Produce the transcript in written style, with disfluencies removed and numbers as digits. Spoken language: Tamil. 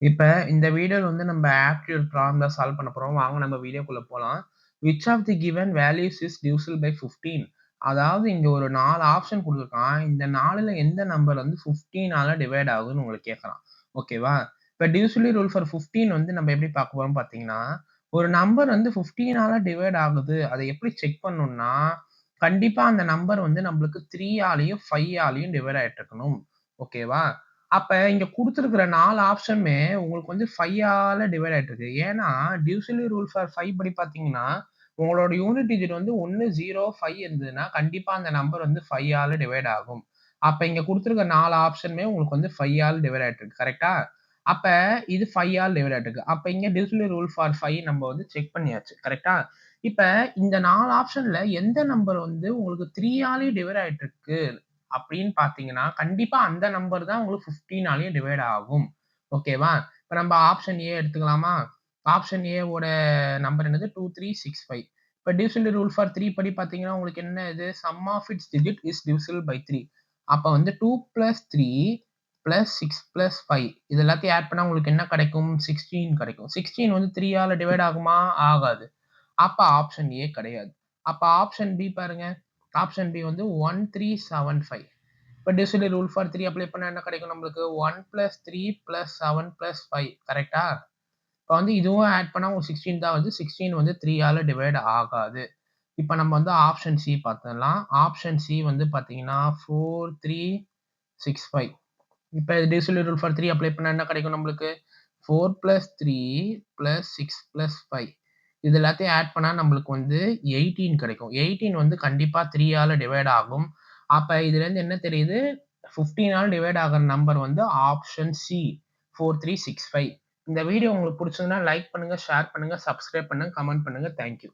இப்ப இந்த வீடியோல வந்து நம்ம ஆப்டிட்யூட் ப்ராப்ளம் தான் சால்வ் பண்ண போறோம். வாங்க நம்ம வீடியோக்குள்ள போலாம். Which of the given values is divisible by 15? அதாவது இங்க ஒரு 4 ஆப்ஷன் குடுத்துருக்கான். இந்த 4ல எந்த நம்பர் வந்து 15ஆல டிவைட் ஆகுதுன்னு உங்களுக்கு கேட்கறான். ஓகேவா? இப்ப டிவிசிபிலிட்டி ரூல் ஃபார் 15 வந்து நம்ம எப்படி பார்க்க போறோம்னு பார்த்தீங்கன்னா, ஒரு நம்பர் வந்து 15ஆல டிவைட் ஆகுது. அத எப்படி செக் பண்ணணும்னா, கண்டிப்பா அந்த நம்பர் வந்து நம்மளுக்கு 3 ஆலயும் 5 ஆலயும் டிவைட் ஆயிட்டு இருக்கணும். ஓகேவா? அப்ப இங்க குடுத்திருக்கிற 4 ஆப்ஷனுமே உங்களுக்கு வந்து 5ஆல டிவைட் ஆயிட்டிருக்கு. ஏன்னா, டிவிசிபிலிட்டி ரூல் ஃபார் 5 படி பார்த்தீங்கன்னா, உங்களோட யூனிட் டிஜிட் வந்து 1, 0, 5 இருந்ததுன்னா, கண்டிப்பா அந்த நம்பர் வந்து 5ஆல டிவைட் ஆகும். அப்ப இங்க குடுத்திருக்க 4 ஆப்ஷனுமே உங்களுக்கு வந்து 5ஆல டிவைட் ஆயிட்டிருக்கு. கரெக்ட்டா? அப்ப இது 5ஆல டிவைட் ஆயிட்டிருக்கு. அப்ப இங்க டிவிசிபிலிட்டி ரூல் ஃபார் 5 நம்ம வந்து செக் பண்ணியாச்சு. கரெக்ட்டா? இப்ப இந்த 4 ஆப்ஷன்ல எந்த நம்பர் வந்து உங்களுக்கு 3ஆலயும் டிவைட் ஆயிட்டிருக்கு அப்படின்னு பார்த்தீங்கன்னா, கண்டிப்பா அந்த நம்பர் தான் உங்களுக்கு 15ஆலயும் டிவைட் ஆகும். ஓகேவா? இப்ப நம்ம ஆப்ஷன் ஏ எடுத்துக்கலாமா? ஆப்ஷன் ஏ ஓட நம்பர் என்னது? 2, 3, 6, 5. இப்ப டிவிசிபிலிட்டி ரூல் ஃபார் 3 படி பார்த்தீங்கன்னா, உங்களுக்கு என்ன இது? Sum of its digit is divisible by 3. அப்ப வந்து 2 + 3 + 6 + 5 இது எல்லாத்தையும் ஆட் பண்ணா உங்களுக்கு என்ன கிடைக்கும்? 16 கிடைக்கும். 16 வந்து 3ஆல டிவைட் ஆகுமா? ஆகாது. அப்ப ஆப்ஷன் ஏ கிடையாது. அப்ப ஆப்ஷன் பி பாருங்க. ஆப்ஷன் பி வந்து 1, 3, 7, 5. இப்ப டிவிசிபிலிட்டி ரூல் ஃபார் 3 அப்ளை பண்ணா என்ன கிடைக்கும் நம்மளுக்கு? 1 + 3 + 7 + 5 கரெக்ட்டா? இப்ப வந்து இதுவும் ஆட் பண்ணா உங்களுக்கு 16 தான் வருது. 16 வந்து 3ஆல டிவைட் ஆகாது. இப்ப நம்ம வந்து ஆப்ஷன் சி பாத்துடலாம். ஆப்ஷன் சி வந்து பாத்தீங்கன்னா 4, 3, 6, 5. இப்ப டிவிசிபிலிட்டி ரூல் ஃபார் 3 அப்ளை பண்ணா என்ன கிடைக்கும் நம்மளுக்கு? 4 + 3 + 6 + 5. இது எல்லாத்தையும் ஆட் பண்ணா நம்மளுக்கு வந்து 18 கிடைக்கும். 18 வந்து கண்டிப்பா 3ஆல டிவைட் ஆகும். அப்ப இதுலருந்து என்ன தெரியுது? 15ஆல டிவைட் ஆகுற நம்பர் வந்து ஆப்ஷன் சி 4365. இந்த வீடியோ உங்களுக்கு புடிச்சிருந்தா லைக் பண்ணுங்க, ஷேர் பண்ணுங்க, சப்ஸ்கிரைப் பண்ணுங்க, கமெண்ட் பண்ணுங்க. Thank you.